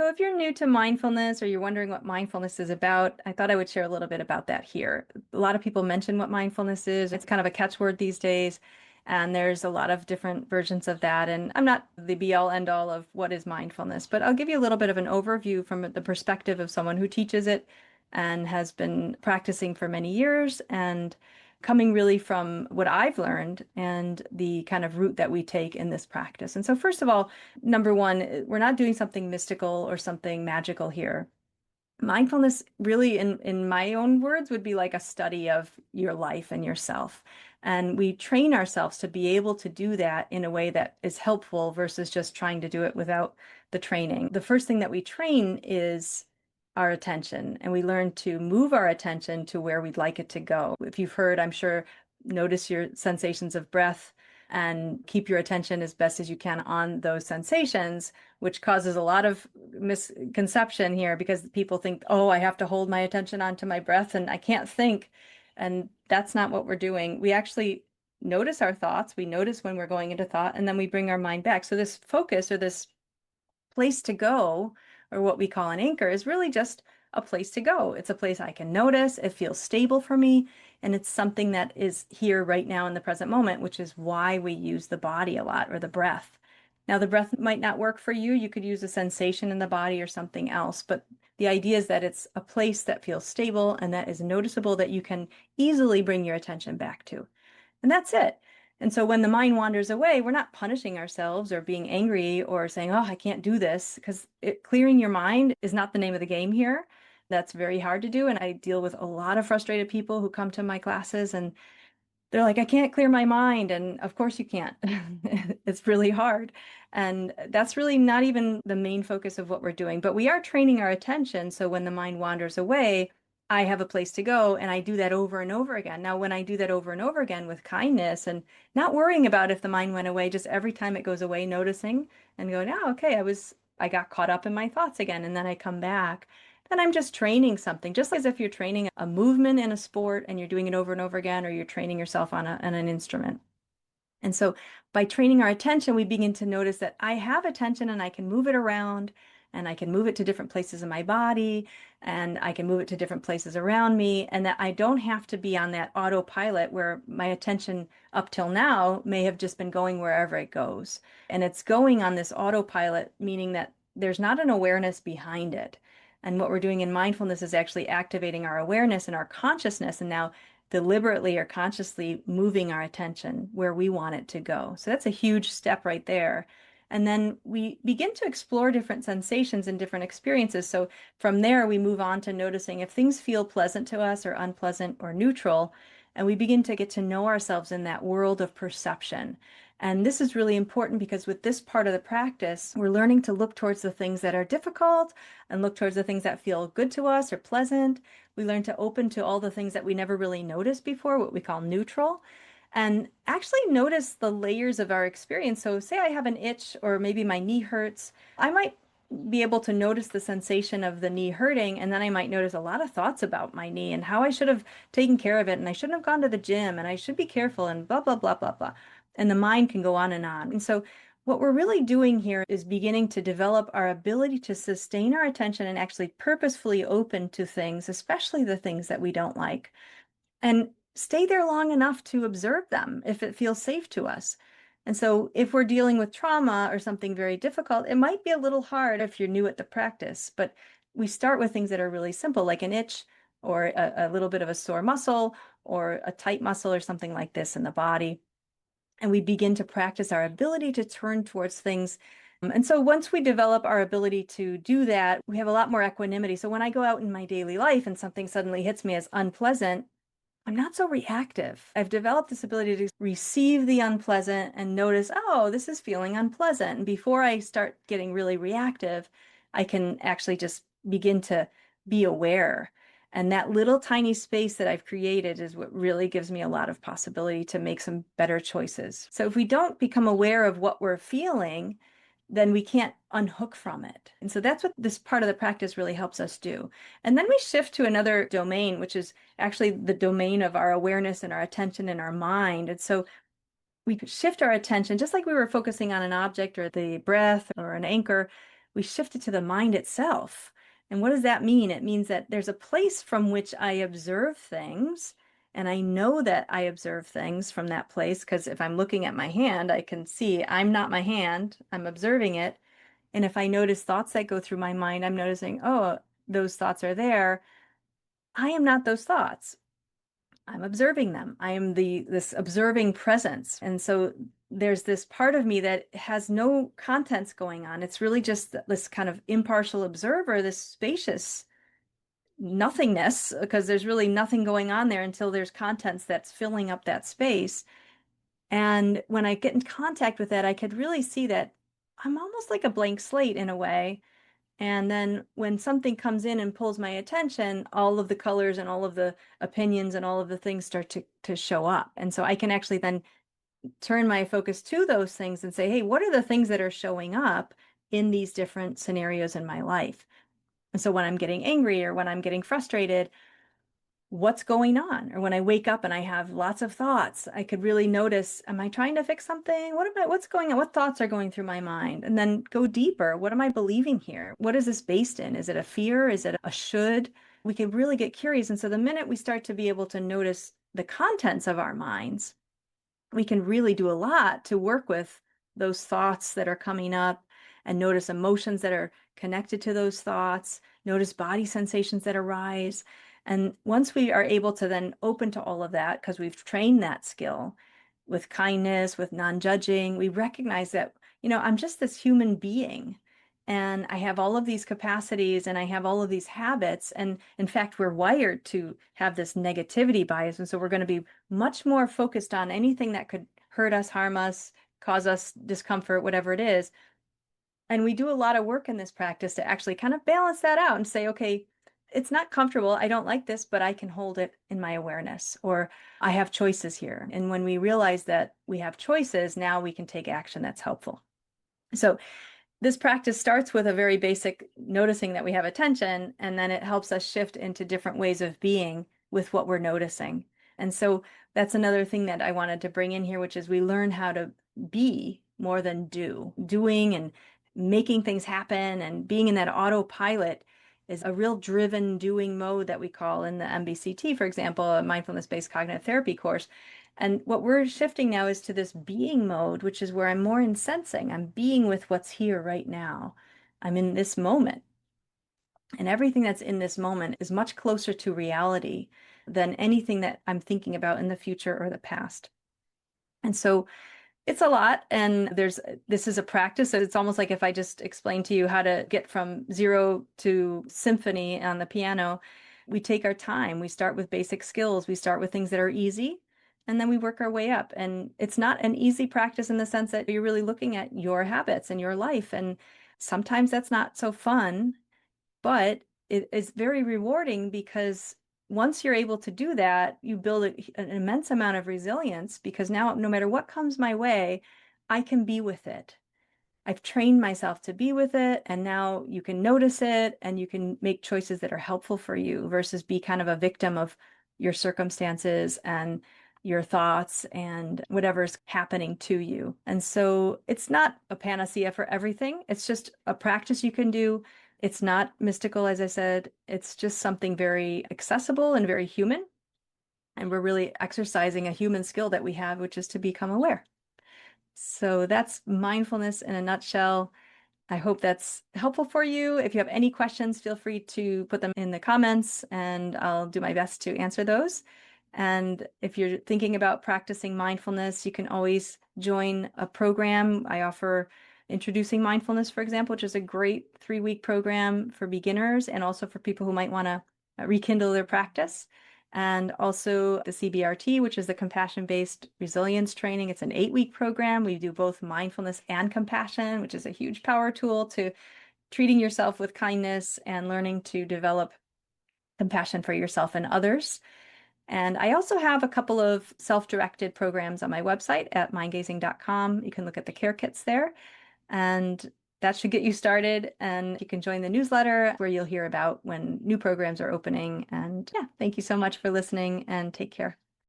So, if you're new to mindfulness or you're wondering what mindfulness is about, I thought I would share a little bit about that here. A lot of people mention what mindfulness is. It's kind of a catchword these days, and there's a lot of different versions of that. And I'm not the be all end all of what is mindfulness, but I'll give you a little bit of an overview from the perspective of someone who teaches it and has been practicing for many years and coming really from what I've learned and the kind of route that we take in this practice. And so, first of all, number one, we're not doing something mystical or something magical here. Mindfulness, really, in my own words, would be like a study of your life and yourself. And we train ourselves to be able to do that in a way that is helpful versus just trying to do it without the training. The first thing that we train is our attention, and we learn to move our attention to where we'd like it to go. If you've heard, I'm sure, notice your sensations of breath and keep your attention as best as you can on those sensations, which causes a lot of misconception here because people think, oh, I have to hold my attention onto my breath and I can't think. And that's not what we're doing. We actually notice our thoughts, we notice when we're going into thought, and then we bring our mind back. So this focus or this place to go, or what we call an anchor, is really just a place to go. It's a place I can notice. It feels stable for me. And it's something that is here right now in the present moment, which is why we use the body a lot or the breath. Now, the breath might not work for you. You could use a sensation in the body or something else. But the idea is that it's a place that feels stable and that is noticeable that you can easily bring your attention back to. And that's it. And so when the mind wanders away, we're not punishing ourselves or being angry or saying, oh, I can't do this, because clearing your mind is not the name of the game here. That's very hard to do. And I deal with a lot of frustrated people who come to my classes and they're like, I can't clear my mind. And of course you can't. It's really hard. And that's really not even the main focus of what we're doing. But we are training our attention. So when the mind wanders away, I have a place to go. And I do that over and over again. Now, when I do that over and over again with kindness and not worrying about if the mind went away, just every time it goes away, noticing and going, oh, okay, I got caught up in my thoughts again. And then I come back. Then I'm just training something, just as if you're training a movement in a sport and you're doing it over and over again, or you're training yourself on an instrument. And so by training our attention, we begin to notice that I have attention and I can move it around and I can move it to different places in my body and I can move it to different places around me, and that I don't have to be on that autopilot where my attention up till now may have just been going wherever it goes. And it's going on this autopilot, meaning that there's not an awareness behind it. And what we're doing in mindfulness is actually activating our awareness and our consciousness, and now deliberately or consciously moving our attention where we want it to go. So that's a huge step right there. And then we begin to explore different sensations and different experiences. So from there, we move on to noticing if things feel pleasant to us or unpleasant or neutral. And we begin to get to know ourselves in that world of perception. And this is really important because with this part of the practice, we're learning to look towards the things that are difficult and look towards the things that feel good to us or pleasant. We learn to open to all the things that we never really noticed before, what we call neutral, and actually notice the layers of our experience. So say I have an itch or maybe my knee hurts, I might be able to notice the sensation of the knee hurting, and then I might notice a lot of thoughts about my knee and how I should have taken care of it, and I shouldn't have gone to the gym, and I should be careful, and blah, blah, blah, blah, blah. And the mind can go on and on. And so what we're really doing here is beginning to develop our ability to sustain our attention and actually purposefully open to things, especially the things that we don't like, and stay there long enough to observe them if it feels safe to us. And so if we're dealing with trauma or something very difficult, it might be a little hard if you're new at the practice, but we start with things that are really simple, like an itch or a little bit of a sore muscle or a tight muscle or something like this in the body. And we begin to practice our ability to turn towards things. And so once we develop our ability to do that, we have a lot more equanimity. So when I go out in my daily life and something suddenly hits me as unpleasant, I'm not so reactive. I've developed this ability to receive the unpleasant and notice, oh, this is feeling unpleasant. And before I start getting really reactive, I can actually just begin to be aware. And that little tiny space that I've created is what really gives me a lot of possibility to make some better choices. So if we don't become aware of what we're feeling, then we can't unhook from it. And so that's what this part of the practice really helps us do. And then we shift to another domain, which is actually the domain of our awareness and our attention and our mind. And so we shift our attention, just like we were focusing on an object or the breath or an anchor, we shift it to the mind itself. And what does that mean? It means that there's a place from which I observe things. And I know that I observe things from that place because if I'm looking at my hand, I can see I'm not my hand, I'm observing it. And if I notice thoughts that go through my mind, I'm noticing, oh, those thoughts are there. I am not those thoughts. I'm observing them. I am this observing presence. And so there's this part of me that has no contents going on. It's really just this kind of impartial observer, this spacious nothingness, because there's really nothing going on there until there's contents that's filling up that space. And when I get in contact with that, I could really see that I'm almost like a blank slate in a way. And then when something comes in and pulls my attention, all of the colors and all of the opinions and all of the things start to show up. And so I can actually then turn my focus to those things and say, hey, what are the things that are showing up in these different scenarios in my life? And so when I'm getting angry or when I'm getting frustrated, what's going on? Or when I wake up and I have lots of thoughts, I could really notice, am I trying to fix something? What's going on? What thoughts are going through my mind? And then go deeper. What am I believing here? What is this based in? Is it a fear? Is it a should? We can really get curious. And so the minute we start to be able to notice the contents of our minds, we can really do a lot to work with those thoughts that are coming up and notice emotions that are connected to those thoughts, notice body sensations that arise. And once we are able to then open to all of that, because we've trained that skill with kindness, with non-judging, we recognize that, I'm just this human being. And I have all of these capacities and I have all of these habits. And in fact, we're wired to have this negativity bias. And so we're going to be much more focused on anything that could hurt us, harm us, cause us discomfort, whatever it is. And we do a lot of work in this practice to actually kind of balance that out and say, okay, it's not comfortable. I don't like this, but I can hold it in my awareness, or I have choices here. And when we realize that we have choices, now we can take action that's helpful. So this practice starts with a very basic noticing that we have attention, and then it helps us shift into different ways of being with what we're noticing. And so that's another thing that I wanted to bring in here, which is we learn how to be more than do. Doing and making things happen and being in that autopilot is a real driven doing mode that we call in the MBCT, for example, a mindfulness-based cognitive therapy course. And what we're shifting now is to this being mode, which is where I'm more in sensing. I'm being with what's here right now. I'm in this moment. And everything that's in this moment is much closer to reality than anything that I'm thinking about in the future or the past. And so it's a lot, and this is a practice. It's almost like if I just explained to you how to get from zero to symphony on the piano, we take our time. We start with basic skills. We start with things that are easy, and then we work our way up. And it's not an easy practice in the sense that you're really looking at your habits and your life. And sometimes that's not so fun, but it is very rewarding because once you're able to do that, you build an immense amount of resilience because now no matter what comes my way, I can be with it. I've trained myself to be with it, and now you can notice it and you can make choices that are helpful for you versus be kind of a victim of your circumstances and your thoughts and whatever's happening to you. And so it's not a panacea for everything. It's just a practice you can do. It's not mystical, as I said. It's just something very accessible and very human. And we're really exercising a human skill that we have, which is to become aware. So that's mindfulness in a nutshell. I hope that's helpful for you. If you have any questions, feel free to put them in the comments and I'll do my best to answer those. And if you're thinking about practicing mindfulness, you can always join a program. I offer Introducing Mindfulness, for example, which is a great 3-week program for beginners and also for people who might want to rekindle their practice. And also the CBRT, which is the compassion-based resilience training. It's an 8-week program. We do both mindfulness and compassion, which is a huge power tool to treating yourself with kindness and learning to develop compassion for yourself and others. And I also have a couple of self-directed programs on my website at mindgazing.com. You can look at the care kits there, and that should get you started. And you can join the newsletter where you'll hear about when new programs are opening. And yeah, thank you so much for listening and take care.